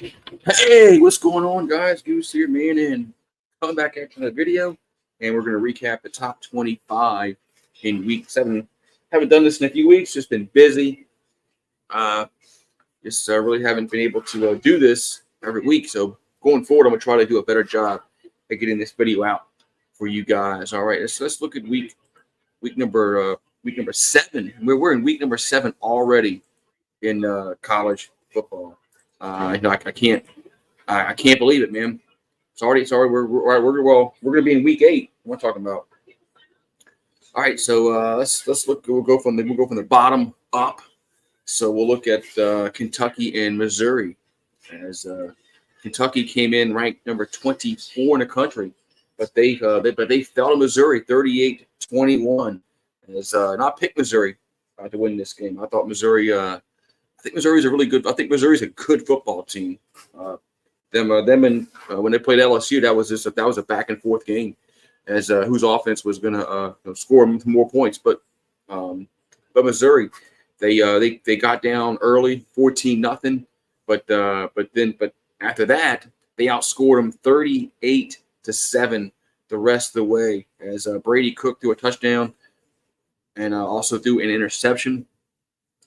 Hey, what's going on, guys? Goose here, man, and coming back after the video, and we're going to recap the top 25 in week 7. Haven't done this in a few weeks, just been busy. Uh, just really haven't been able to do this every week. So going forward, I'm going to try to do a better job at getting this video out for you guys. All right, let's look at week number 7. We're in week number 7 already in college football. I can't believe it, man. Sorry. We're going to be in week 8. What am I talking about? All right, so let's look. We'll go from the bottom up. So we'll look at Kentucky and Missouri, as Kentucky came in ranked number 24 in the country, but they fell to Missouri 38-21. As not picked Missouri to win this game. I thought Missouri. I think Missouri's a really good. I think Missouri's a good football team. Them and when they played LSU, that was a back and forth game, as whose offense was going to score more points. But Missouri, they got down early, 14-0, but after that they outscored them 38-7 the rest of the way, as Brady Cook threw a touchdown and also threw an interception.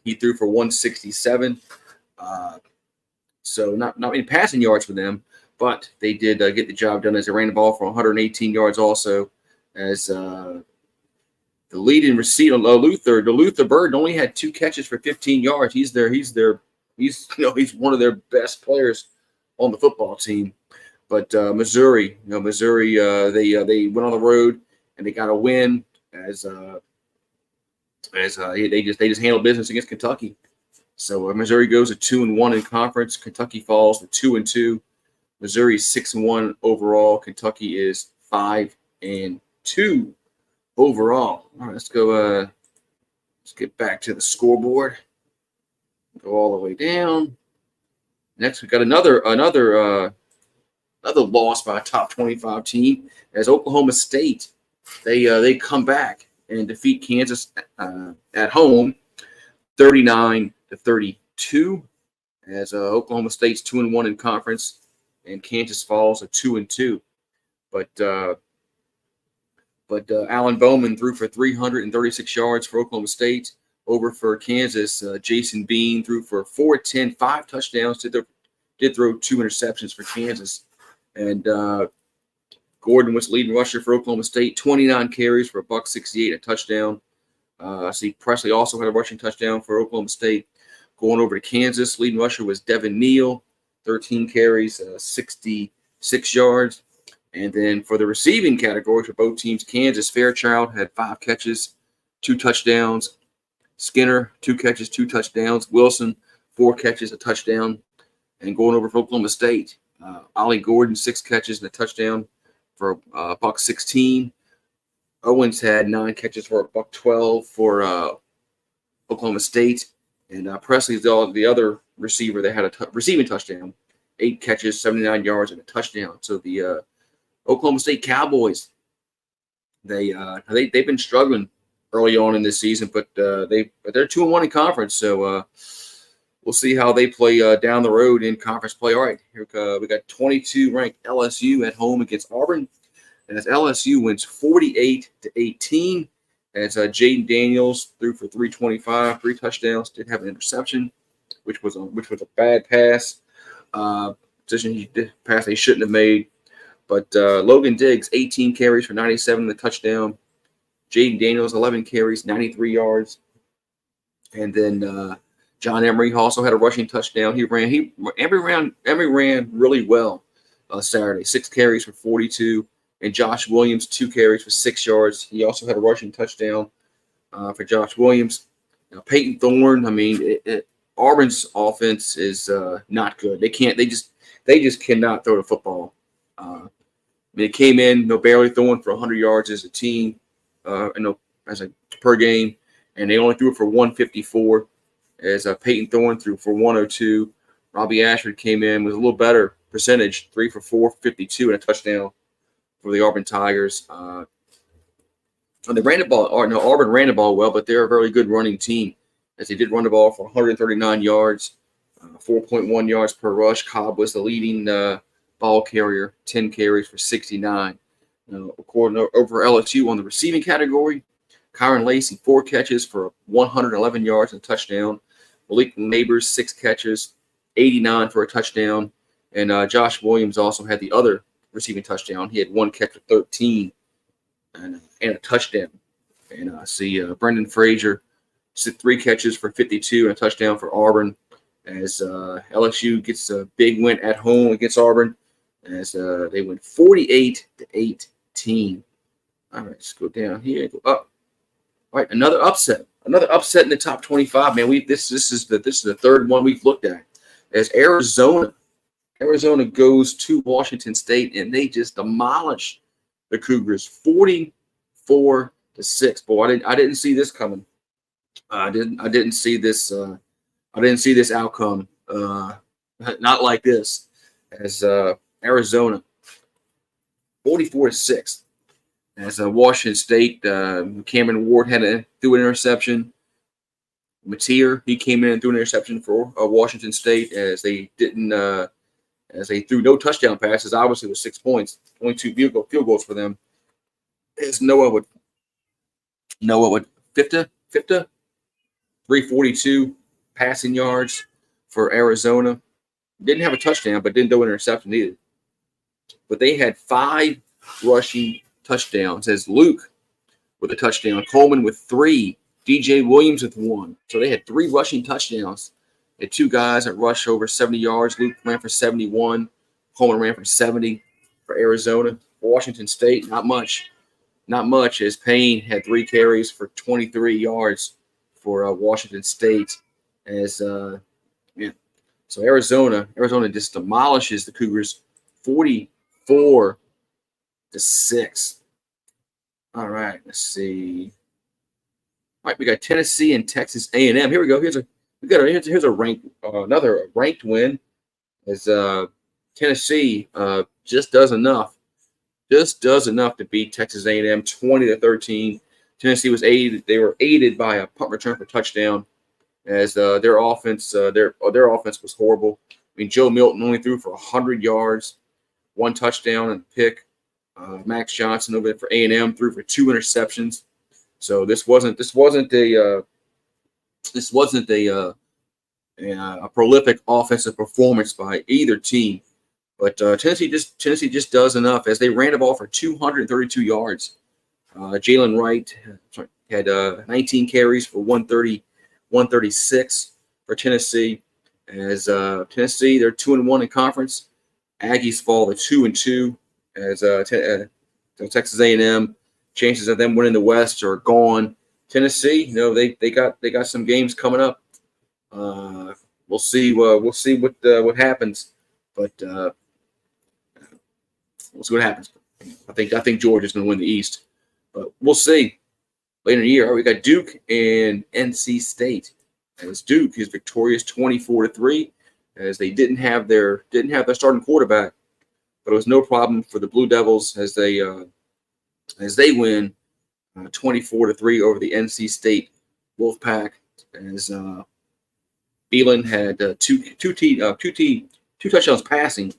He threw for 167. So not many passing yards for them, but they did get the job done, as they ran the ball for 118 yards also, as the leading receiver, Luther Bird, only had 2 catches for 15 yards. He's one of their best players on the football team. But Missouri, they went on the road and they got a win, as they just handled business against Kentucky. So Missouri goes to 2-1 in conference. Kentucky falls to 2-2. Missouri is 6-1 overall. Kentucky is 5-2 overall. All right, let's go. Let's get back to the scoreboard. Go all the way down. Next, we got another loss by a top 25 team, as Oklahoma State. They come back and defeat Kansas at home, 39-32, as Oklahoma State's 2-1 in conference, and Kansas falls to 2-2. But Alan Bowman threw for 336 yards for Oklahoma State. Over for Kansas, Jason Bean threw for 410, 5 touchdowns. Did throw 2 interceptions for Kansas, and Gordon was leading rusher for Oklahoma State, 29 carries for $168, a touchdown. I see Presley also had a rushing touchdown for Oklahoma State. Going over to Kansas, leading rusher was Devin Neal, 13 carries, 66 yards. And then for the receiving category for both teams, Kansas, Fairchild had 5 catches, 2 touchdowns. Skinner, 2 catches, 2 touchdowns. Wilson, 4 catches, a touchdown. And going over for Oklahoma State, Ollie Gordon, 6 catches and a touchdown for $116. Owens had 9 catches for $112 for Oklahoma State, and Presley's the other receiver that had a receiving touchdown, 8 catches, 79 yards, and a touchdown. So the Oklahoma State Cowboys, they've been struggling early on in this season, but they're 2-1 in conference. So we'll see how they play down the road in conference play. All right, here we got 22 ranked LSU at home against Auburn. And as LSU wins 48-18, as Jaden Daniels threw for 325, 3 touchdowns, did have an interception, which was a bad pass. Decision pass they shouldn't have made. But Logan Diggs, 18 carries for 97, the touchdown. Jaden Daniels, 11 carries, 93 yards. And then John Emery also had a rushing touchdown. Emery ran really well Saturday, 6 carries for 42. And Josh Williams, 2 carries for 6 yards. He also had a rushing touchdown for Josh Williams. Now, Peyton Thorne, Auburn's offense is not good. They just cannot throw the football. They came in, barely throwing for 100 yards as a team, per game, and they only threw it for 154. As Peyton Thorne threw for 102. Robbie Ashford came in with a little better percentage, 3 for 452 and a touchdown for the Auburn Tigers. And they ran the ball. Auburn ran the ball well, but they're a very good running team, as they did run the ball for 139 yards 4.1 yards per rush. Cobb was the leading ball carrier, 10 carries for 69. According over LSU on the receiving category, Kyron Lacey, 4 catches for 111 yards and a touchdown. Malik Neighbors, 6 catches, 89 for a touchdown. And Josh Williams also had the other receiving touchdown. He had 1 catch for 13 and a touchdown. And Brendan Frazier, 3 catches for 52 and a touchdown for Auburn, as LSU gets a big win at home against Auburn, as they win 48-18. All right, let's go down here, go up. All right, another upset in the top 25. Man, this is the third one we've looked at, as Arizona goes to Washington State and they just demolish the Cougars 44-6. Boy, I didn't see this coming. I didn't see this. I didn't see this outcome. Not like this. As Arizona 44-6. As Washington State, Cameron Ward threw an interception. Mateer, he came in and threw an interception for Washington State, as they didn't. As they threw no touchdown passes. Obviously, with 6 points, only 2 field goals for them. As Noah would 50, 342 passing yards for Arizona. Didn't have a touchdown, but didn't throw an interception either. But they had 5 rushing touchdowns, as Luke with a touchdown, Coleman with 3, DJ Williams with 1. So they had 3 rushing touchdowns. They had 2 guys that rushed over 70 yards. Luke ran for 71. Coleman ran for 70 for Arizona. Washington State, not much. Not much, as Payne had 3 carries for 23 yards for Washington State. So Arizona just demolishes the Cougars 44-6. All right, let's see. All right, we got Tennessee and Texas A&M. Here we go. Here's a another ranked win, as Tennessee just does enough to beat Texas A&M 20-13. Tennessee was aided. They were aided by a punt return for touchdown, as their offense was horrible. I mean, Joe Milton only threw for 100 yards, 1 touchdown and a pick. Max Johnson over there for A&M threw for 2 interceptions. So this wasn't a prolific offensive performance by either team. But Tennessee just does enough, as they ran the ball for 232 yards. Jalen Wright had 19 carries for 136 for Tennessee. As Tennessee, they're 2-1 in conference. Aggies fall to 2-2. As Texas A&M, chances of them winning the West are gone. Tennessee, they got some games coming up. We'll see what happens, but we'll see what happens. I think Georgia's going to win the East, but we'll see later in the year. All right, we got Duke and NC State. As Duke is victorious 24-3, as they didn't have their starting quarterback, but it was no problem for the Blue Devils as they win 24-3 over the NC State Wolfpack. As Beelan had two touchdowns passing,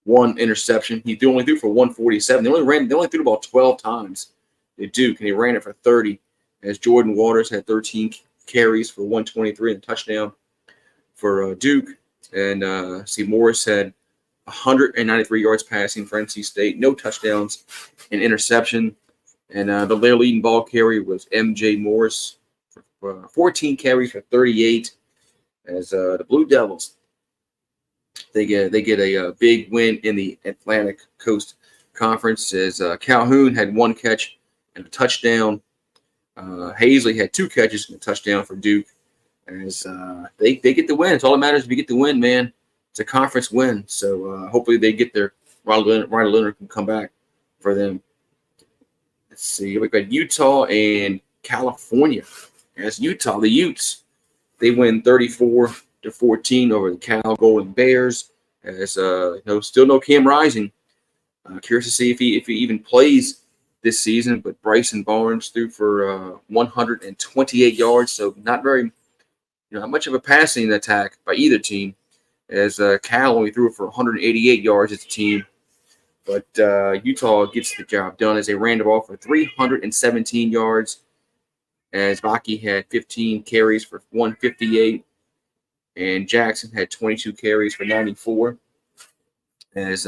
1 interception. He only threw for 147. They only threw the ball 12 times at Duke, and he ran it for 30. As Jordan Waters had 13 carries for 123 and a touchdown for Duke. And Morris had 193 yards passing for NC State, no touchdowns, and interception. And their leading ball carrier was MJ Morris for 14 carries for 38. As the Blue Devils, they get a big win in the Atlantic Coast Conference, as Calhoun had 1 catch and a touchdown. Hazley had 2 catches and a touchdown for Duke. As they get the win. It's all that matters if you get the win, man. It's a conference win. So hopefully they get their Riley Leonard can come back for them. Let's see. We've got Utah and California. As Utah, the Utes, they win 34-14 over the Cal Golden Bears. As still no Cam Rising. Curious to see if he even plays this season. But Bryson Barnes threw for 128 yards, so not much of a passing attack by either team. as Cal only threw for 188 yards as a team. But Utah gets the job done as they ran the ball for 317 yards, as Baki had 15 carries for 158, and Jackson had 22 carries for 94. As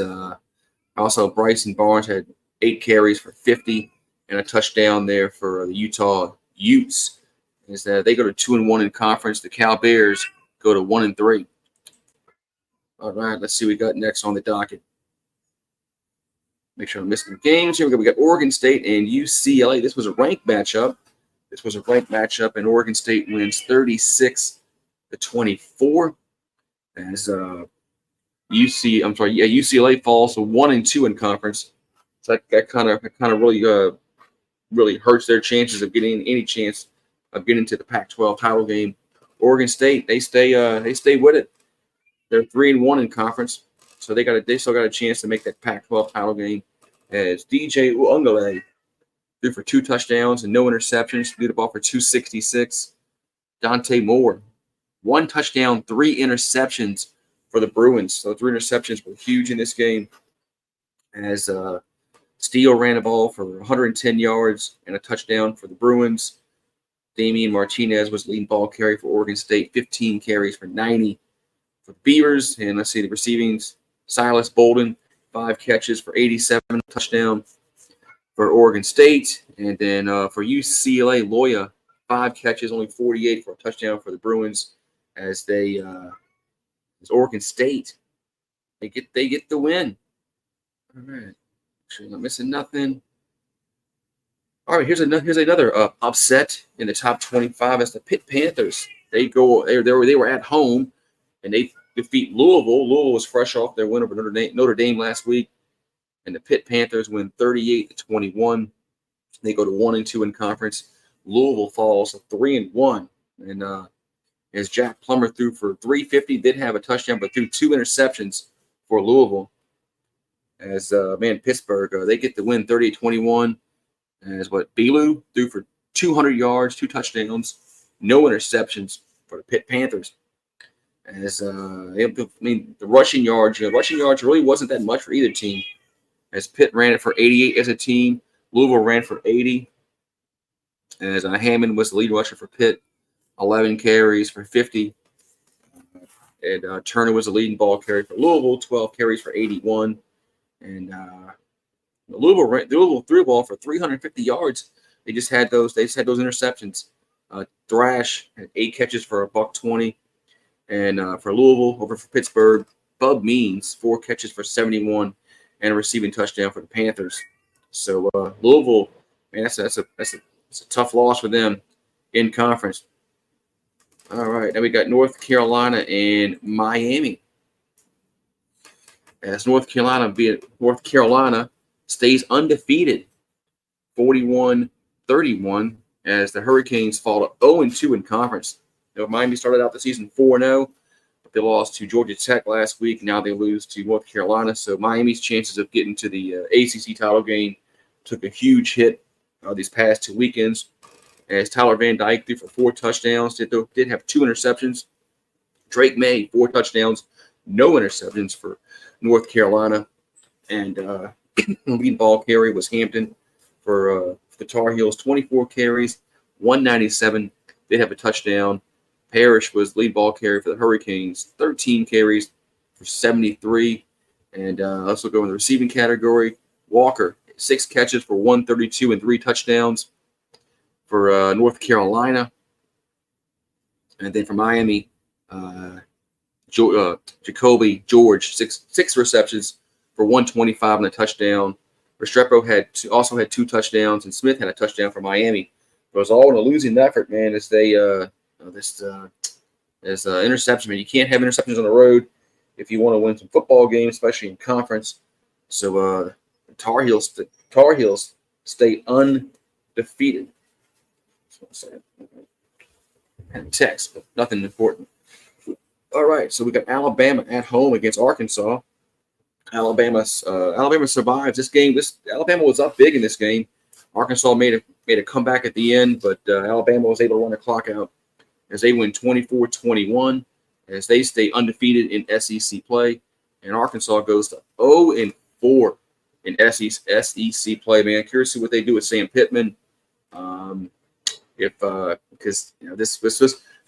also Bryson Barnes had 8 carries for 50 and a touchdown there for the Utah Utes. As they go to 2-1 in conference, the Cal Bears go to 1-3. All right, let's see what we got next on the docket. Make sure I'm missing games. Here we go. We got Oregon State and UCLA. This was a ranked matchup. And Oregon State wins 36-24. As UCLA falls to 1-2 in conference. So that kind of really hurts their chances of getting any chance of getting to the Pac-12 title game. Oregon State, they stay with it. They're 3-1 in conference, so they still got a chance to make that Pac-12 title game. As DJ Uiagalelei threw for 2 touchdowns and no interceptions, threw the ball for 266. Dante Moore, 1 touchdown, 3 interceptions for the Bruins. So 3 interceptions were huge in this game. As Steele ran the ball for 110 yards and a touchdown for the Bruins. Damian Martinez was leading ball carry for Oregon State, 15 carries for 90 for the Beavers. And let's see the receivings. Silas Bolden, 5 catches for 87, touchdown for Oregon State. And then for UCLA, Loya, 5 catches, only 48 for a touchdown for the Bruins. As Oregon State, they get the win. All right, sure not missing nothing. All right, here's another upset in the top 25. As the Pitt Panthers, they were at home and they defeat Louisville. Louisville was fresh off their win over Notre Dame last week, and the Pitt Panthers win 38-21. They go to 1-2 in conference. Louisville falls to 3-1, and as Jack Plummer threw for 350, did have a touchdown, but threw 2 interceptions for Louisville. As Pittsburgh, they get the win 38-21. As Belu threw for 200 yards, 2 touchdowns, no interceptions for the Pitt Panthers. As the rushing yards really wasn't that much for either team. As Pitt ran it for 88 as a team, Louisville ran for 80. As Hammond was the lead rusher for Pitt, 11 carries for 50. And Turner was the leading ball carrier for Louisville, 12 carries for 81. And Louisville threw the ball for 350 yards. They had those interceptions. Thrash had 8 catches for $120. And for Louisville, over for Pittsburgh, Bub Means, 4 catches for 71 and a receiving touchdown for the Panthers. So Louisville, man, that's a tough loss for them in conference. All right, now we got North Carolina and Miami. As North Carolina stays undefeated, 41-31, as the Hurricanes fall to 0-2 in conference. Miami started out the season 4-0, but they lost to Georgia Tech last week. Now they lose to North Carolina. So Miami's chances of getting to the ACC title game took a huge hit these past 2 weekends. As Tyler Van Dyke threw for 4 touchdowns, did have 2 interceptions. Drake May, 4 touchdowns, no interceptions for North Carolina. And leading ball carry was Hampton for the Tar Heels, 24 carries, 197. Did have a touchdown. Parrish was lead ball carrier for the Hurricanes, 13 carries for 73. And also go in the receiving category. Walker, 6 catches for 132 and 3 touchdowns for North Carolina. And then for Miami, Jacoby George, six receptions for 125 and a touchdown. Restrepo also had 2 touchdowns, and Smith had a touchdown for Miami. It was all in a losing effort, man. As they interception, man. You can't have interceptions on the road if you want to win some football games, especially in conference. So the Tar Heels stay undefeated. And text, but nothing important. All right, so we got Alabama at home against Arkansas. Alabama survives this game. Alabama was up big in this game. Arkansas made a comeback at the end, but Alabama was able to run the clock out as they win 24-21. as they stay undefeated in SEC play, and Arkansas goes to 0-4 in SEC play. Man, curious to see what they do with Sam Pittman. Because this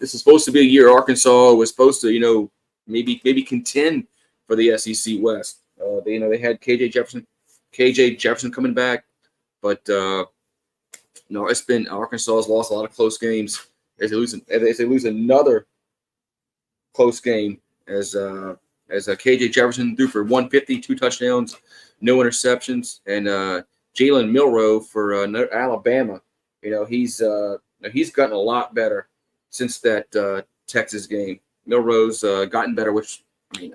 is supposed to be a year Arkansas was supposed to maybe contend for the SEC West. They had KJ Jefferson coming back, but it's been Arkansas has lost a lot of close games as they lose another close game as KJ Jefferson threw for 150, 2 touchdowns, no interceptions, and Jalen Milroe for Alabama. He's gotten a lot better since that Texas game. Milroe's gotten better, which I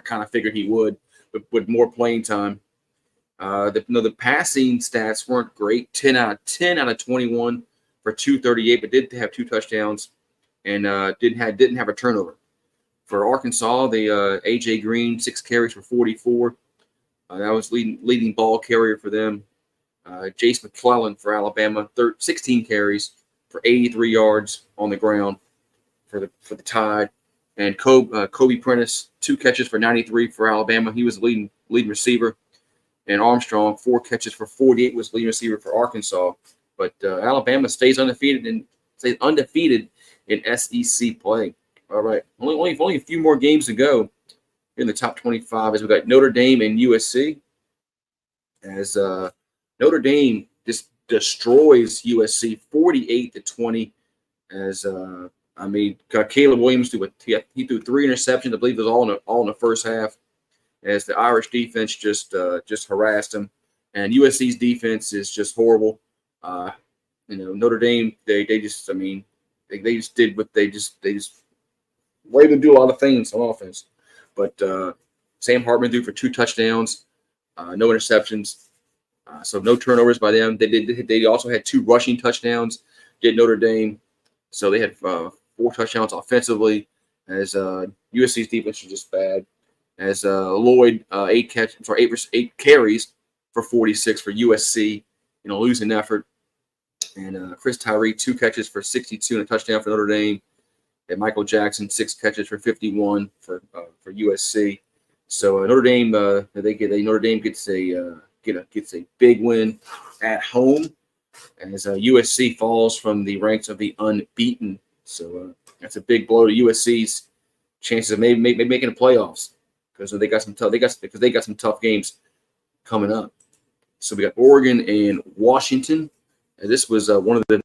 kind of figured he would, but with more playing time. The passing stats weren't great. 10 out of 21 for 238, but did have 2 touchdowns and didn't have a turnover. For Arkansas, the AJ Green 6 carries for 44. That was leading ball carrier for them. Jace McClellan for Alabama 16 carries for 83 yards on the ground for the Tide, and Kobe Prentice 2 catches for 93 for Alabama. He was the leading receiver. And Armstrong, 4 catches for 48, was leading receiver for Arkansas. But Alabama stays undefeated in SEC play. All right, only a few more games to go in the top 25 as we got Notre Dame and USC. As Notre Dame just destroys USC 48-20. As Caleb Williams threw 3 interceptions. I believe it was all in the first half. As the Irish defense just harassed them, and USC's defense is just horrible. Notre Dame they just did what they just were able to do a lot of things on offense. But Sam Hartman threw for 2 touchdowns, no interceptions, so no turnovers by them. They also had 2 rushing touchdowns. Did Notre Dame, so they had 4 touchdowns offensively. As USC's defense was just bad. As Lloyd 8 carries for 46 for USC in a losing effort, and Chris Tyree 2 catches for 62 and a touchdown for Notre Dame, and Michael Jackson 6 catches for 51 for USC. So Notre Dame Notre Dame gets a big win at home, as USC falls from the ranks of the unbeaten. So that's a big blow to USC's chances of maybe making the playoffs. Because they got some tough games coming up. So we got Oregon and Washington, and this was one of the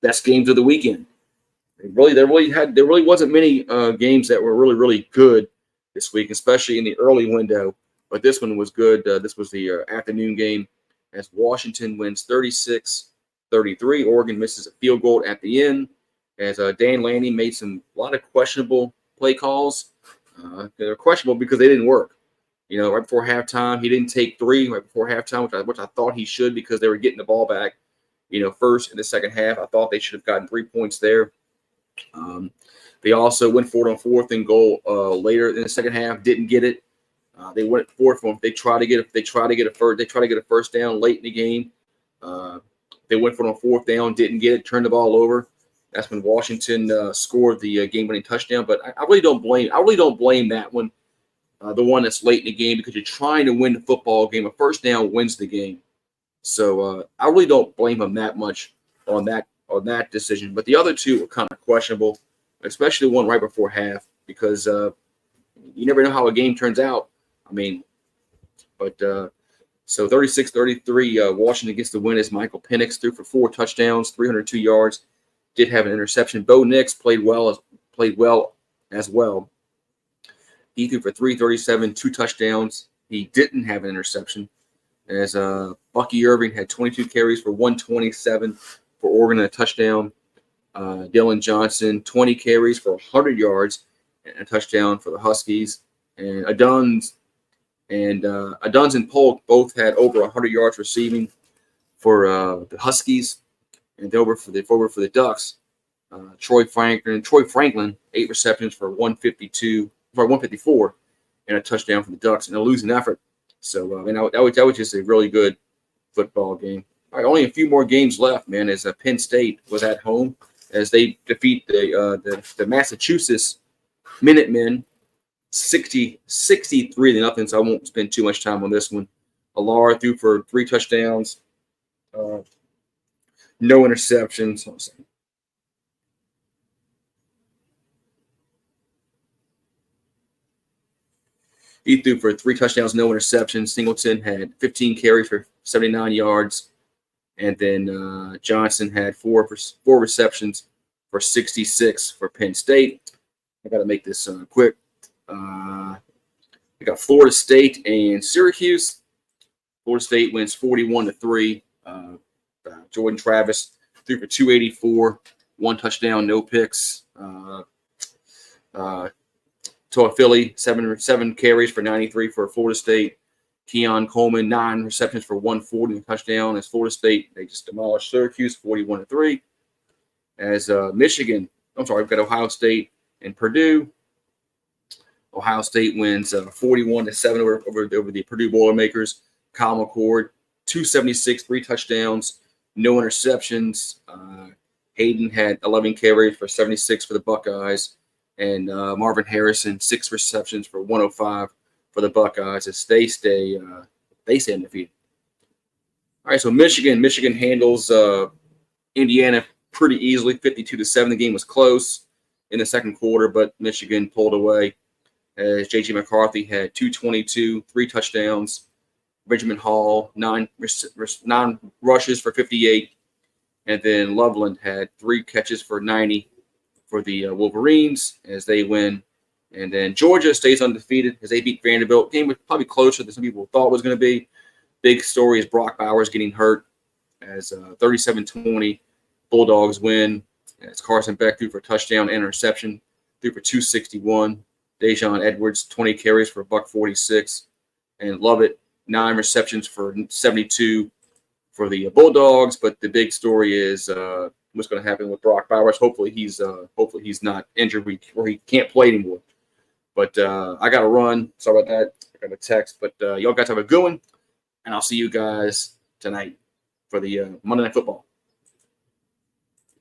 best games of the weekend. There really wasn't many games that were really good this week, especially in the early window. But this one was good. This was the afternoon game, as Washington wins 36-33. Oregon misses a field goal at the end, as Dan Lanning made a lot of questionable play calls. They're questionable because they didn't work. Right before halftime, he didn't take 3 right before halftime, which I thought he should, because they were getting the ball back, first in the second half. I thought they should have gotten 3 points there. They also went for it on 4th and goal later in the second half, didn't get it. They went for it. They tried to get a first down late in the game. They went for it on 4th down, didn't get it, turned the ball over. That's when Washington scored the game-winning touchdown. But I really don't blame that one, the one that's late in the game, because you're trying to win the football game. A first down wins the game. So I really don't blame him that much on that decision. But the other 2 were kind of questionable, especially the one right before half, because you never know how a game turns out. So 36-33, Washington gets the win as Michael Penix threw for 4 touchdowns, 302 yards. Did have an interception. Bo Nix played well as well. He threw for 337, 2 touchdowns. He didn't have an interception, as Bucky Irving had 22 carries for 127 for Oregon and a touchdown. Dylan Johnson 20 carries for 100 yards and a touchdown for the Huskies. And Aduns and Polk both had over 100 yards receiving for the Huskies. And over for the Ducks, Troy Franklin 8 receptions for 154, and a touchdown for the Ducks in a losing effort. So that was just a really good football game. All right, only a few more games left, man. As Penn State was at home as they defeat the Massachusetts Minutemen 63-0. So I won't spend too much time on this one. Alar threw for 3 touchdowns, no interceptions. He threw for 3 touchdowns, no interceptions. Singleton had 15 carries for 79 yards. And then Johnson had four receptions for 66 for Penn State. I got to make this quick. We got Florida State and Syracuse. Florida State wins 41-3. Jordan Travis threw for 284, 1 touchdown, no picks. Toa Philly, seven carries for 93 for Florida State. Keon Coleman, 9 receptions for 140 and a touchdown. As Florida State, they just demolished Syracuse 41-3. As we've got Ohio State and Purdue. Ohio State wins 41-7 over the Purdue Boilermakers. Kyle McCord, 276, 3 touchdowns, no interceptions. Hayden had 11 carries for 76 for the Buckeyes. And Marvin Harrison, 6 receptions for 105 for the Buckeyes as they stay undefeated. All right, so Michigan handles Indiana pretty easily, 52-7. The game was close in the second quarter, but Michigan pulled away as J.J. McCarthy had 222, 3 touchdowns. Benjamin Hall, 9 rushes for 58. And then Loveland had 3 catches for 90 for the Wolverines as they win. And then Georgia stays undefeated as they beat Vanderbilt. Game was probably closer than some people thought it was going to be. Big story is Brock Bowers getting hurt as 37-20. Bulldogs win as Carson Beck threw for a touchdown and interception, threw for 261. Dejon Edwards, 20 carries for $146. And Lovett, 9 receptions for 72 for the Bulldogs. But the big story is what's going to happen with Brock Bowers. Hopefully he's not injured or he can't play anymore. But I got to run. Sorry about that. I got a text. But y'all guys have a good one. And I'll see you guys tonight for the Monday Night Football.